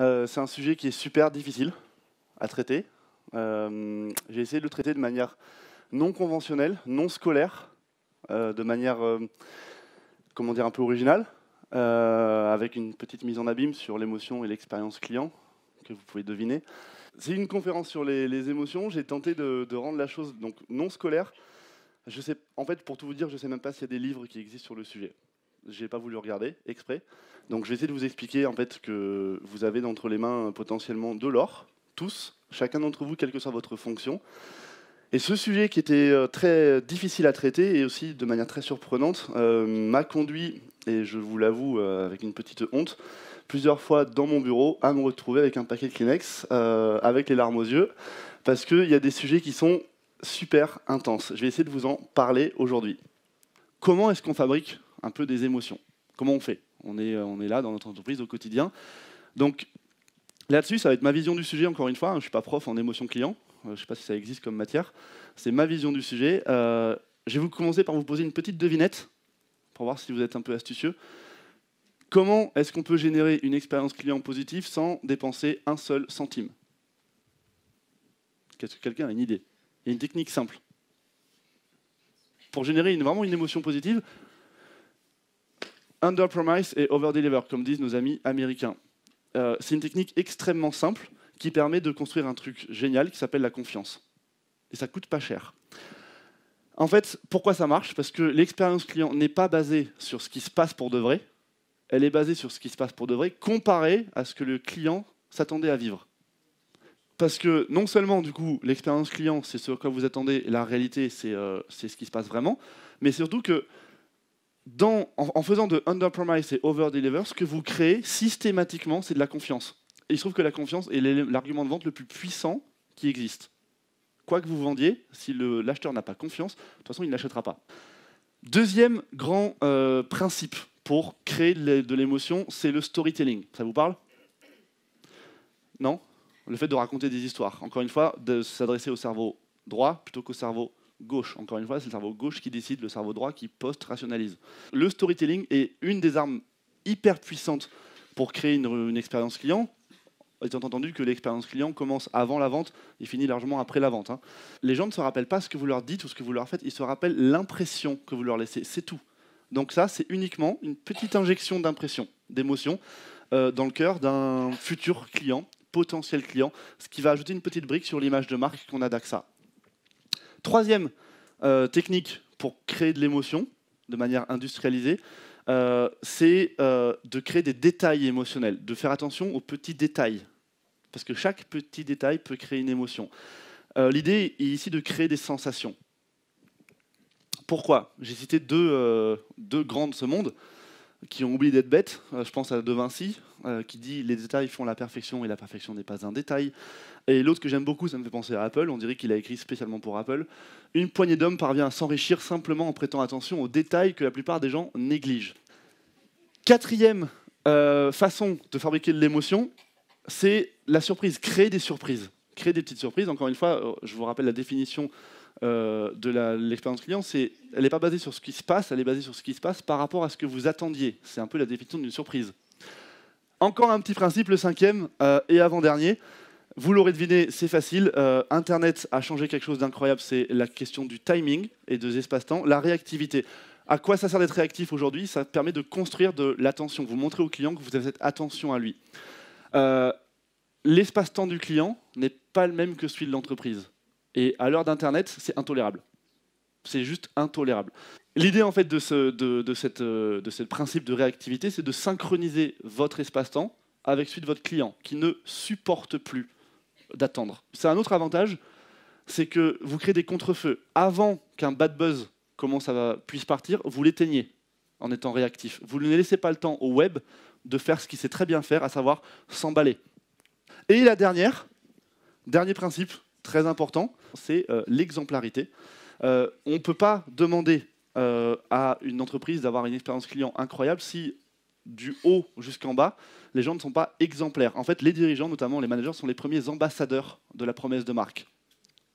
C'est un sujet qui est super difficile à traiter. J'ai essayé de le traiter de manière non conventionnelle, non scolaire, de manière, comment dire, un peu originale, avec une petite mise en abîme sur l'émotion et l'expérience client, que vous pouvez deviner. C'est une conférence sur les émotions. J'ai tenté de rendre la chose donc, non scolaire. Je sais, en fait, pour tout vous dire, je ne sais même pas s'il y a des livres qui existent sur le sujet. Je n'ai pas voulu regarder exprès. Donc je vais essayer de vous expliquer en fait, que vous avez entre les mains potentiellement de l'or, tous, chacun d'entre vous, quelle que soit votre fonction. Et ce sujet qui était très difficile à traiter et aussi de manière très surprenante m'a conduit, et je vous l'avoue avec une petite honte, plusieurs fois dans mon bureau à me retrouver avec un paquet de Kleenex, avec les larmes aux yeux, parce qu'il y a des sujets qui sont super intenses. Je vais essayer de vous en parler aujourd'hui. Comment est-ce qu'on fabrique un peu des émotions? Comment on fait? On est là dans notre entreprise au quotidien. Donc là-dessus, ça va être ma vision du sujet, encore une fois. Je ne suis pas prof en émotion client. Je ne sais pas si ça existe comme matière. C'est ma vision du sujet. Je vais vous commencer par vous poser une petite devinette, pour voir si vous êtes un peu astucieux. Comment est-ce qu'on peut générer une expérience client positive sans dépenser un seul centime? Est-ce que quelqu'un a une idée? Il y a une technique simple. Pour générer vraiment une émotion positive, under-promise et over-deliver, comme disent nos amis américains. C'est une technique extrêmement simple qui permet de construire un truc génial qui s'appelle la confiance. Et ça coûte pas cher. En fait, pourquoi ça marche? Parce que l'expérience client n'est pas basée sur ce qui se passe pour de vrai, elle est basée sur ce qui se passe pour de vrai, comparé à ce que le client s'attendait à vivre. Parce que non seulement, du coup, l'expérience client, c'est ce à quoi vous attendez, et la réalité, c'est ce qui se passe vraiment, mais surtout que en faisant de under-promise et over-deliver, ce que vous créez systématiquement, c'est de la confiance. Et il se trouve que la confiance est l'argument de vente le plus puissant qui existe. Quoi que vous vendiez, si l'acheteur n'a pas confiance, de toute façon, il ne l'achètera pas. Deuxième grand principe pour créer de l'émotion, c'est le storytelling. Ça vous parle? Non? Le fait de raconter des histoires. Encore une fois, de s'adresser au cerveau droit plutôt qu'au cerveau gauche. Encore une fois, c'est le cerveau gauche qui décide, le cerveau droit qui post-rationalise. Le storytelling est une des armes hyper puissantes pour créer une expérience client, étant entendu que l'expérience client commence avant la vente et finit largement après la vente. Les gens ne se rappellent pas ce que vous leur dites ou ce que vous leur faites, ils se rappellent l'impression que vous leur laissez, c'est tout. Donc ça, c'est uniquement une petite injection d'impression, d'émotion, dans le cœur d'un futur client, potentiel client, ce qui va ajouter une petite brique sur l'image de marque qu'on a d'AXA. Troisième technique pour créer de l'émotion de manière industrialisée, c'est de créer des détails émotionnels, de faire attention aux petits détails, parce que chaque petit détail peut créer une émotion. L'idée est ici de créer des sensations. Pourquoi? J'ai cité deux grands de ce monde qui ont oublié d'être bêtes. Je pense à De Vinci, qui dit « Les détails font la perfection et la perfection n'est pas un détail ». Et l'autre que j'aime beaucoup, ça me fait penser à Apple, on dirait qu'il a écrit spécialement pour Apple. « Une poignée d'hommes parvient à s'enrichir simplement en prêtant attention aux détails que la plupart des gens négligent ». Quatrième façon de fabriquer de l'émotion, c'est la surprise, créer des surprises. Créer des petites surprises, encore une fois, je vous rappelle la définition de l'expérience client, elle n'est pas basée sur ce qui se passe, elle est basée sur ce qui se passe par rapport à ce que vous attendiez. C'est un peu la définition d'une surprise. Encore un petit principe, le cinquième et avant-dernier. Vous l'aurez deviné, c'est facile. Internet a changé quelque chose d'incroyable, c'est la question du timing et des espaces-temps, la réactivité. À quoi ça sert d'être réactif aujourd'hui? Ça permet de construire de l'attention. Vous montrez au client que vous avez cette attention à lui. L'espace-temps du client n'est pas le même que celui de l'entreprise. Et à l'heure d'Internet, c'est intolérable. C'est juste intolérable. L'idée en fait de ce principe de réactivité, c'est de synchroniser votre espace-temps avec celui de votre client, qui ne supporte plus d'attendre. C'est un autre avantage, c'est que vous créez des contre-feux. Avant qu'un bad buzz puisse partir, vous l'éteignez en étant réactif. Vous ne laissez pas le temps au web de faire ce qu'il sait très bien faire, à savoir s'emballer. Et dernier principe très important, c'est l'exemplarité. On ne peut pas demander à une entreprise d'avoir une expérience client incroyable si, du haut jusqu'en bas, les gens ne sont pas exemplaires. En fait, les dirigeants, notamment les managers, sont les premiers ambassadeurs de la promesse de marque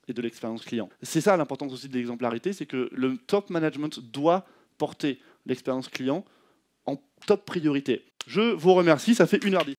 et de l'expérience client. C'est ça l'importance aussi de l'exemplarité, c'est que le top management doit porter l'expérience client en top priorité. Je vous remercie, ça fait 1h10.